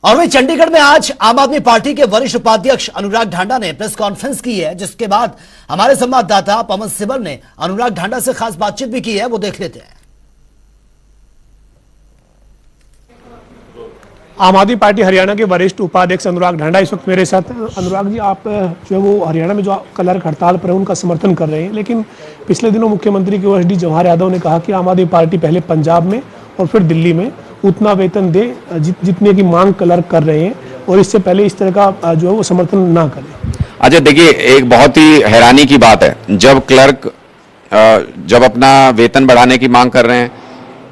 और वहीं चंडीगढ़ में आज आम आदमी पार्टी के वरिष्ठ उपाध्यक्ष अनुराग ढांडा ने प्रेस कॉन्फ्रेंस की है, जिसके बाद हमारे संवाददाता पवन सिब्बल ने अनुराग ढांडा से खास बातचीत भी की है। वो देख लेते हैं। आम आदमी पार्टी हरियाणा के वरिष्ठ उपाध्यक्ष अनुराग ढांडा इस वक्त मेरे साथ हैं। अनुराग जी, आप जो है वो हरियाणा में जो क्लर्क हड़ताल पर है उनका समर्थन कर रहे हैं, लेकिन पिछले दिनों मुख्यमंत्री के ओएसडी जवाहर यादव ने कहा कि आम आदमी पार्टी पहले पंजाब में और फिर दिल्ली में उतना वेतन दे जितने की मांग क्लर्क कर रहे हैं, और इससे पहले इस तरह का जो है वो समर्थन ना करें। अच्छा देखिए, एक बहुत ही हैरानी की बात है, जब क्लर्क जब अपना वेतन बढ़ाने की मांग कर रहे हैं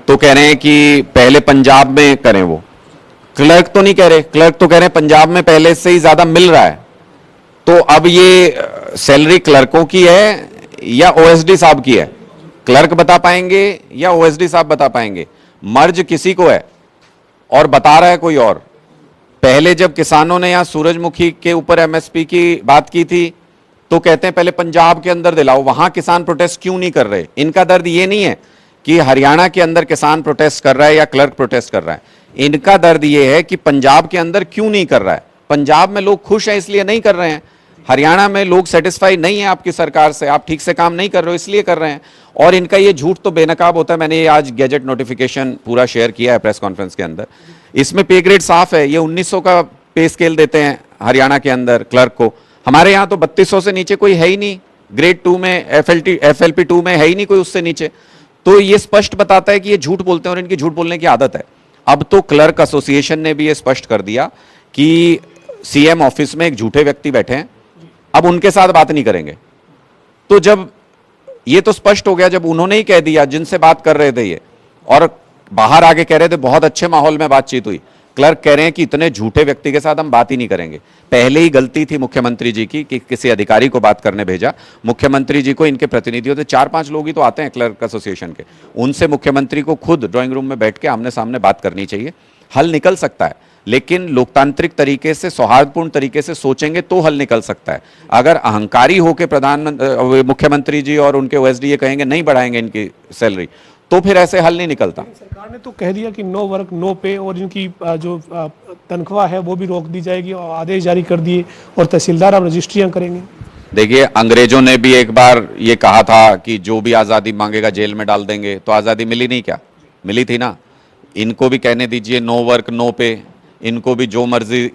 तो कह रहे हैं कि पहले पंजाब में करें। वो क्लर्क तो नहीं कह रहे, क्लर्क तो कह रहे हैं पंजाब में पहले से ही ज्यादा मिल रहा है। तो अब ये सैलरी क्लर्कों की है या ओएसडी साहब की है? क्लर्क बता पाएंगे या ओएसडी साहब बता पाएंगे? मर्ज किसी को है और बता रहा है कोई और। पहले जब किसानों ने यहां सूरजमुखी के ऊपर एमएसपी की बात की थी तो कहते हैं पहले पंजाब के अंदर दिलाओ। वहां किसान प्रोटेस्ट क्यों नहीं कर रहे? इनका दर्द ये नहीं है कि हरियाणा के अंदर किसान प्रोटेस्ट कर रहा है या क्लर्क प्रोटेस्ट कर रहा है। इनका दर्द यह है कि पंजाब के अंदर क्यों नहीं कर रहा है। पंजाब में लोग खुश हैं इसलिए नहीं कर रहे हैं, हरियाणा में लोग सेटिस्फाई नहीं है आपकी सरकार से, आप ठीक से काम नहीं कर रहे हो इसलिए कर रहे हैं। और इनका ये झूठ तो बेनकाब होता है। मैंने ये आज गैजेट नोटिफिकेशन पूरा शेयर किया है प्रेस कॉन्फ्रेंस के अंदर। इसमें पे ग्रेड साफ है। ये 1900 का पे स्केल देते हैं हरियाणा के अंदर क्लर्क को। हमारे यहाँ तो 3200 से नीचे कोई है ही नहीं। ग्रेड 2 में FLP 2 में है ही नहीं कोई उससे नीचे। तो ये स्पष्ट बताता है कि ये झूठ बोलते हैं और इनकी झूठ बोलने की आदत है। अब तो क्लर्क एसोसिएशन ने भी ये स्पष्ट कर दिया कि सीएम ऑफिस में एक झूठे व्यक्ति बैठे हैं, अब उनके साथ बात नहीं करेंगे। तो जब ये तो स्पष्ट हो गया, जब उन्होंने ही कह दिया जिनसे बात कर रहे थे ये, और बाहर आके कह रहे थे बहुत अच्छे माहौल में बातचीत हुई, क्लर्क कह रहे हैं कि इतने झूठे व्यक्ति के साथ हम बात ही नहीं करेंगे। पहले ही गलती थी मुख्यमंत्री जी की कि किसी अधिकारी को बात करने भेजा। मुख्यमंत्री जी को इनके प्रतिनिधियों से 4-5 लोग ही तो आते हैं क्लर्क एसोसिएशन के, उनसे मुख्यमंत्री को खुद ड्राइंग रूम में बैठ के आमने सामने बात करनी चाहिए। हल निकल सकता है, लेकिन लोकतांत्रिक तरीके से, सौहार्दपूर्ण तरीके से सोचेंगे तो हल निकल सकता है। अगर अहंकारी होकर मुख्यमंत्री जी और उनके ओएसडी ये कहेंगे नहीं बढ़ाएंगे इनकी सैलरी, तो फिर ऐसे हल नहीं निकलता। सरकार ने तो कह दिया कि नो वर्क नो पे, और इनकी जो तनख्वाह है वो भी रोक दी जाएगी, और आदेश जारी कर दिए, और तहसीलदार अब रजिस्ट्रियां करेंगे। देखिए, अंग्रेजों ने भी एक बार ये कहा था कि जो भी आज़ादी मांगेगा जेल में डाल देंगे, तो आज़ादी मिली नहीं क्या? मिली थी ना। इनको भी कहने दीजिए नो वर्क नो पे, इनको भी जो मर्जी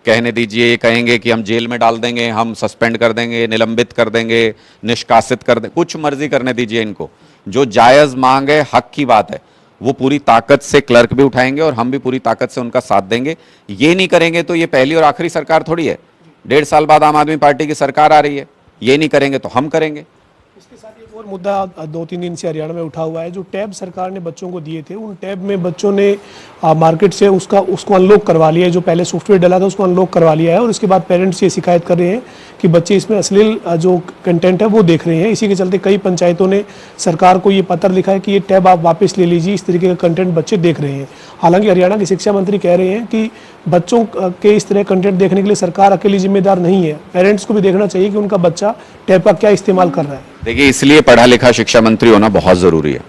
कहने दीजिए। ये कहेंगे कि हम जेल में डाल देंगे, हम सस्पेंड कर देंगे, निलंबित कर देंगे, निष्कासित कर देंगे, कुछ मर्जी करने दीजिए इनको। जो जायज मांग है, हक की बात है, वो पूरी ताकत से क्लर्क भी उठाएंगे और हम भी पूरी ताकत से उनका साथ देंगे। ये नहीं करेंगे तो ये पहली और आखिरी सरकार थोड़ी है। 1.5 साल बाद आम आदमी पार्टी की सरकार आ रही है। ये नहीं करेंगे तो हम करेंगे। इसके साथ एक और मुद्दा 2-3 दिन से हरियाणा में उठा हुआ है। जो टैब सरकार ने बच्चों को दिए थे, उन टैब में बच्चों ने मार्केट से उसको अनलॉक करवा लिया है। जो पहले सॉफ्टवेयर डला था उसको अनलॉक करवा लिया है, और इसके बाद पेरेंट्स ये शिकायत कर रहे हैं कि बच्चे इसमें अश्लील जो कंटेंट है वो देख रहे हैं। इसी के चलते कई पंचायतों ने सरकार को ये पत्र लिखा है कि ये टैब आप वापस ले लीजिए, इस तरीके का कंटेंट बच्चे देख रहे हैं। हालांकि हरियाणा के शिक्षा मंत्री कह रहे हैं कि बच्चों के इस तरह कंटेंट देखने के लिए सरकार अकेली जिम्मेदार नहीं है, पेरेंट्स को भी देखना चाहिए कि उनका बच्चा टैब का क्या इस्तेमाल कर रहा है। देखिए, इसलिए पढ़ा लिखा शिक्षा मंत्री होना बहुत जरूरी है।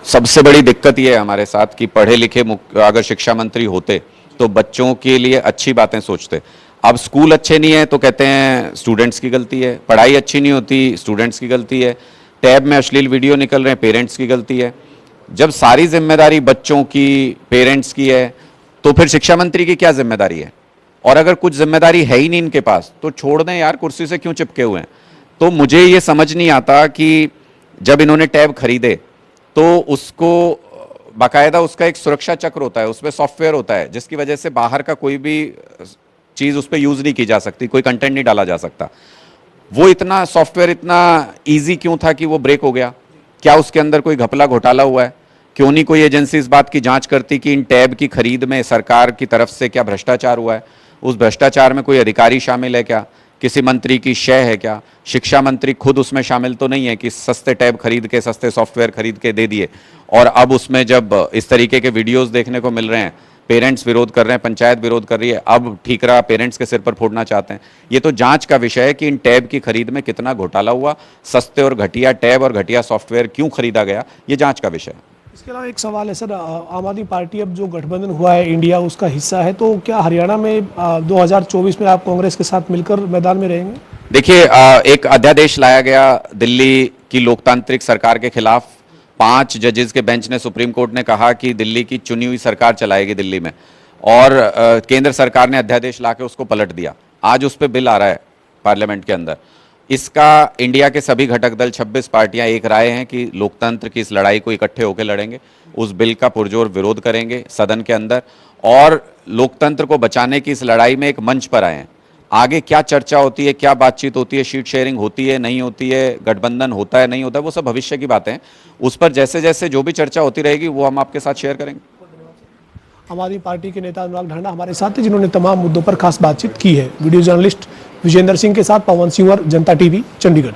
सबसे बड़ी दिक्कत यह है हमारे साथ कि पढ़े लिखे अगर शिक्षा मंत्री होते तो बच्चों के लिए अच्छी बातें सोचते। अब स्कूल अच्छे नहीं है तो कहते हैं स्टूडेंट्स की गलती है, पढ़ाई अच्छी नहीं होती स्टूडेंट्स की गलती है, टैब में अश्लील वीडियो निकल रहे हैं पेरेंट्स की गलती है। जब सारी जिम्मेदारी बच्चों की, पेरेंट्स की है, तो फिर शिक्षा मंत्री की क्या जिम्मेदारी है? और अगर कुछ जिम्मेदारी है ही नहीं इनके पास तो छोड़ दें यार, कुर्सी से क्यों चिपके हुए हैं? तो मुझे ये समझ नहीं आता कि जब इन्होंने टैब खरीदे तो उसको बाकायदा उसका एक सुरक्षा चक्र होता है, उसमें सॉफ्टवेयर होता है जिसकी वजह से बाहर का कोई भी चीज़ उस पर यूज़ नहीं की जा सकती, कोई कंटेंट नहीं डाला जा सकता। वो इतना सॉफ्टवेयर इतना ईजी क्यों था कि वो ब्रेक हो गया? क्या उसके अंदर कोई घपला घोटाला हुआ है? क्यों नहीं कोई एजेंसी इस बात की जांच करती कि इन टैब की खरीद में सरकार की तरफ से क्या भ्रष्टाचार हुआ है? उस भ्रष्टाचार में कोई अधिकारी शामिल है क्या? किसी मंत्री की शय है क्या? शिक्षा मंत्री खुद उसमें शामिल तो नहीं है कि सस्ते टैब खरीद के, सस्ते सॉफ्टवेयर खरीद के दे दिए, और अब उसमें जब इस तरीके के वीडियोस देखने को मिल रहे हैं, पेरेंट्स विरोध कर रहे हैं, पंचायत विरोध कर रही है, अब ठीकरा पेरेंट्स के सिर पर फोड़ना चाहते हैं। ये तो जांच का विषय है कि इन टैब की खरीद में कितना घोटाला हुआ, सस्ते और घटिया टैब और घटिया सॉफ्टवेयर क्यों खरीदा गया, ये जांच का विषय है। इसके अलावा एक सवाल है सर, आम आदमी पार्टी अब जो गठबंधन हुआ है इंडिया उसका हिस्सा है, तो क्या हरियाणा में 2024 में आप कांग्रेस के साथ मिलकर मैदान में रहेंगे? देखिए, एक अध्यादेश लाया गया दिल्ली की लोकतांत्रिक सरकार के खिलाफ। 5 जजेस के बेंच ने, सुप्रीम कोर्ट ने कहा कि दिल्ली की चुनी हुई सरकार चलाएगी दिल्ली में, और केंद्र सरकार ने अध्यादेश लाके उसको पलट दिया। आज उस पर बिल आ रहा है पार्लियामेंट के अंदर। इसका इंडिया के सभी घटक दल 26 पार्टियां एक राय हैं कि लोकतंत्र की इस लड़ाई को इकट्ठे होकर लड़ेंगे, उस बिल का पुरजोर विरोध करेंगे सदन के अंदर, और लोकतंत्र को बचाने की इस लड़ाई में एक मंच पर आए हैं। आगे क्या चर्चा होती है, क्या बातचीत होती है, शीट शेयरिंग होती है नहीं होती है, गठबंधन होता है नहीं होता है, वो सब भविष्य की बातें हैं। उस पर जैसे जैसे जो भी चर्चा होती रहेगी वो हम आपके साथ शेयर करेंगे। आम आदमी पार्टी के नेता अनुराग ढांडा हमारे साथ थे, जिन्होंने तमाम मुद्दों पर खास बातचीत की है। वीडियो जर्नलिस्ट विजेंद्र सिंह के साथ पवन सिंह, जनता टीवी, चंडीगढ़।